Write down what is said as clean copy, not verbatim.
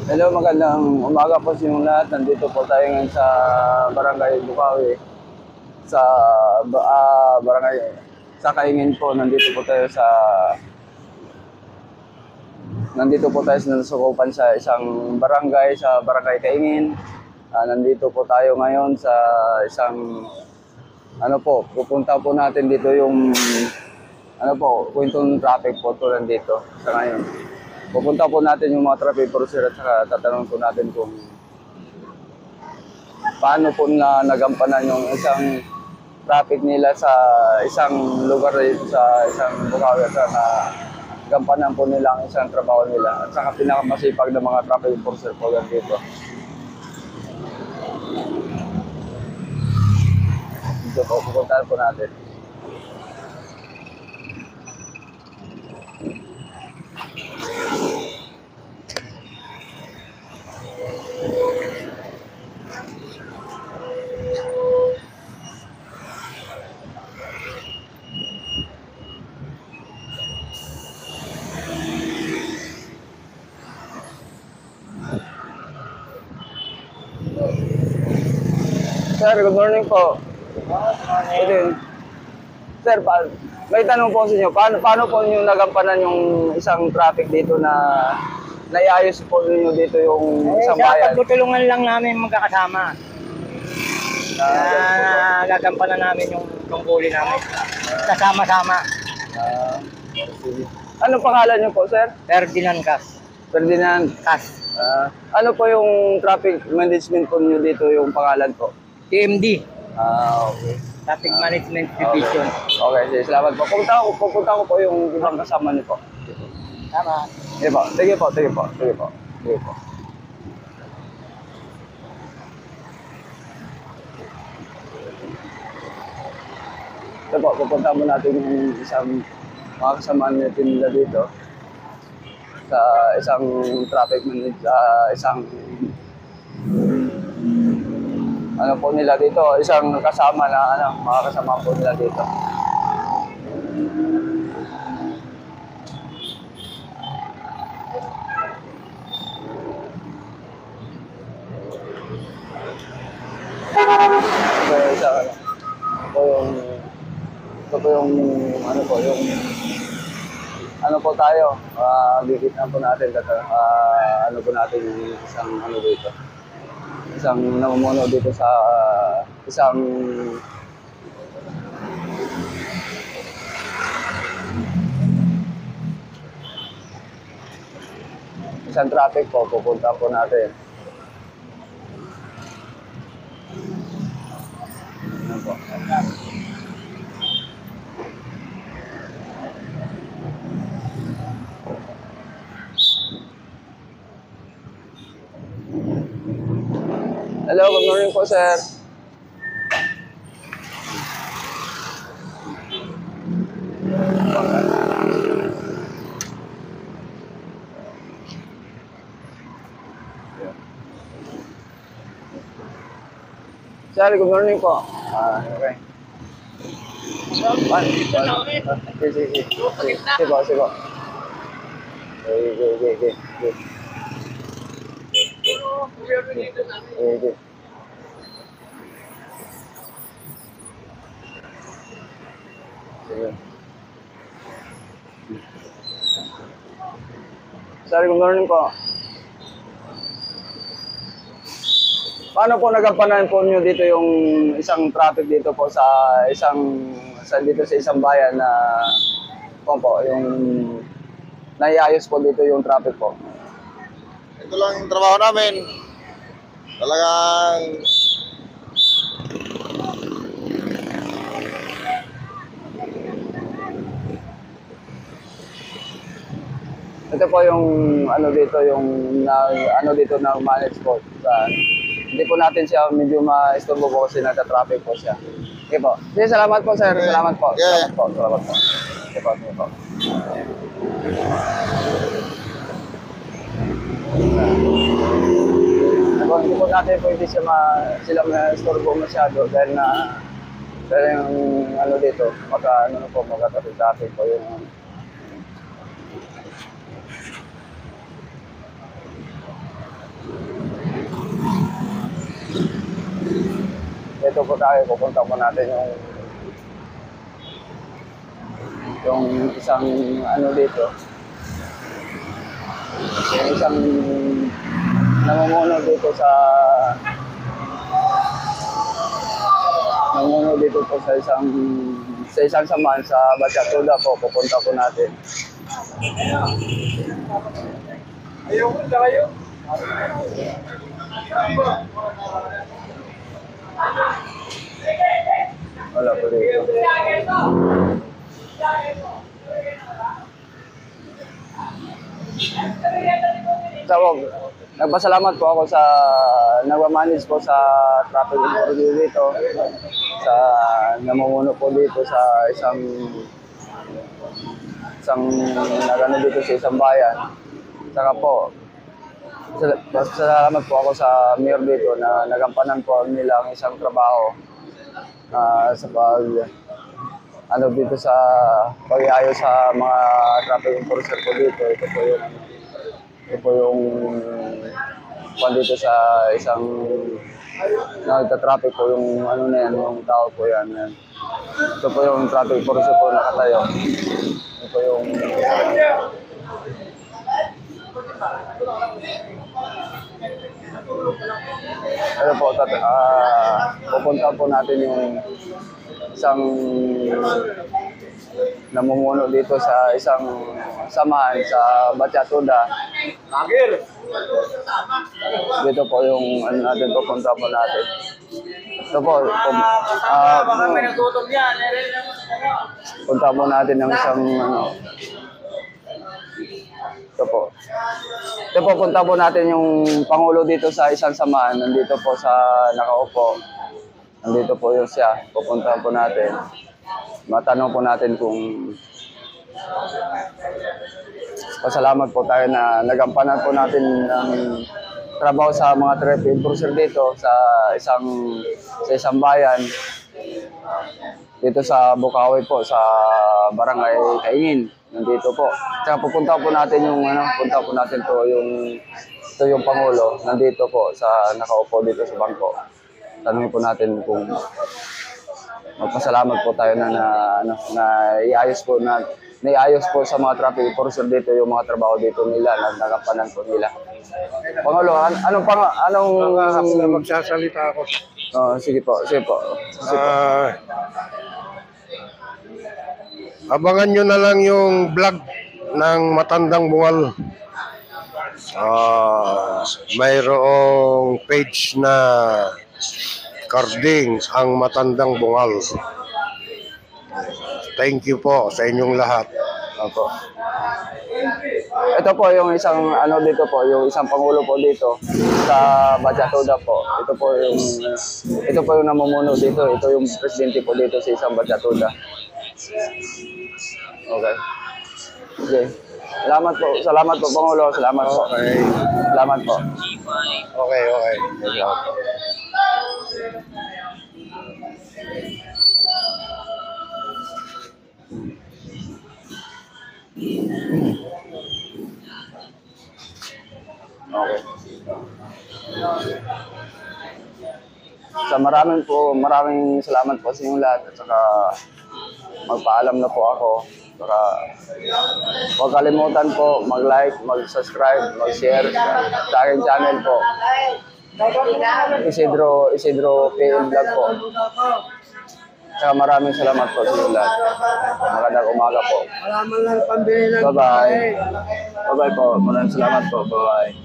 Hello, magandang umaga po sa inyong lahat. Nandito po tayo ngayon sa Barangay Bukawi. Sa barangay sa Kaingin po. Nandito po tayo sa nasukupan sa isang barangay sa Barangay Kaingin. Nandito po tayo ngayon sa isang pupunta po natin dito yung kwentong traffic po to nandito sa ngayon. Pupunta po natin yung mga traffic enforcer at saka tatanungin po natin kung paano po na nagampanan yung isang traffic nila sa isang lugar dito sa isang Bukawi at saka gampanan po nila ang isang trabaho nila at saka pinakamasipag na mga traffic enforcer po yan dito. Dito po, pupuntahan po natin. Sir, good morning po. Good. Sir, may tanong po sa inyo. Paano po niyo nagampanan yung isang traffic dito na naiayos po niyo dito yung isang bayan? Pagtutulungan lang namin magkakasama. Gagampanan namin yung tungkulin namin. Kasama-sama. Anong pangalan niyo po, sir? Ferdinand Cas. Ferdinand. Cas. Ano po yung traffic management po niyo dito yung pangalan po? TMD. Okay. Traffic Management Division. Okay, sige. Salamat po. Pupunta ko po yung ibang kasama niyo po. Tama. Sige po. Sige po. Sige po. Sige po. Sige po. Ito po, pupunta mo natin yung isang mga kasamaan natin nila dito sa isang traffic management, sa isang po nila dito, isang kasama na mga kasama po nila dito. Ito po tayo, bigit na po natin yung isang dito. Isang namumuno dito sa isang traffic po, pupunta po natin. Ano po? Hello, good morning po, sir. Sir, good morning po. Okay. Sige. Sige po. Sige. Sir, good morning po. Paano po nagampanan po niyo dito yung isang traffic dito po dito sa isang bayan na yung naiayos po dito yung traffic po? Ito lang yung trabaho namin. Talagang ito po yung dito na manage po. Hindi po natin siya medyo ma-istorbo po kasi nagka-traffic po siya. Okay po. Sige, salamat po, sir. Salamat po. Yeah. Salamat po. Sige po. Hindi po natin pwede sila ma-istorbo masyado dahil yung dito, magka-traffic po yung dito po tayo, pupunta po natin yung isang ano dito. Yung isang namumuno dito po sa isang samahan sa Bachatuda po, pupunta po natin. Wala po dito. Tawag. Nagpasalamat po ako sa nagmamanage po sa traffic enforcer dito, sa namumuno po dito sa isang nagano dito sa isang bayan. Saka po, salamat po ako sa mayor dito na nagampanan po nila ang isang trabaho sa ano dito sa pag-iayos sa mga traffic enforcer po dito. Ito po yung dito sa isang nagta-traffic po yung ano na yan, yung tao po yan. Ito po yung traffic enforcer po nakatayo. Ito po yung ano po, pupunta po natin yung isang namumuno dito sa isang samahan sa Bachatuda. Dito po yung ano natin, pupunta po natin. Ito po, punta po natin ng isang ano. Ito po. Ito po, punta po natin yung Pangulo dito sa isang samahan. Nandito po sa nakaupo. Nandito po yung siya. Pupunta po natin. Matanong po natin kung pasalamat po tayo na nagampanan po natin ng trabaho sa mga traffic enforcer dito sa isang bayan. Dito sa Bukawi po, sa Barangay Kaingin. Nandito po. Tsaka pupunta po natin yung punta po natin ito yung Pangulo. Nandito po sa nakaupo dito sa bangko. Tanungin po natin kung magpasalamat po tayo na iayos po sa mga traffic enforcer dito yung mga trabaho dito nila na nagampanan po nila. Pangulo, anong magsasalita ako. Sige po. Abangan nyo na lang yung vlog ng Matandang Bungal. Mayroong page na Carding ang Matandang Bungal. Thank you po sa inyong lahat. Opo. Ito po yung isang dito po, yung isang Pangulo po dito sa Bachatuda po. Ito po yung namumuno dito. Ito yung presidente po dito sa isang Bachatuda. Okay. Okay. Salamat po Pangulo. Salamat po. Okay. Salamat po. Okay. Salamat po. Okay. Maraming salamat po sa inyong lahat at saka magpaalam na po ako. Saka huwag kalimutan po mag-like, mag-subscribe, mag-share sa aking channel po. Isidro PL Vlog po. Saka maraming salamat po sa inyong lahat. Magandang umaga po. Bye-bye. Bye-bye po. Maraming salamat po. Bye-bye.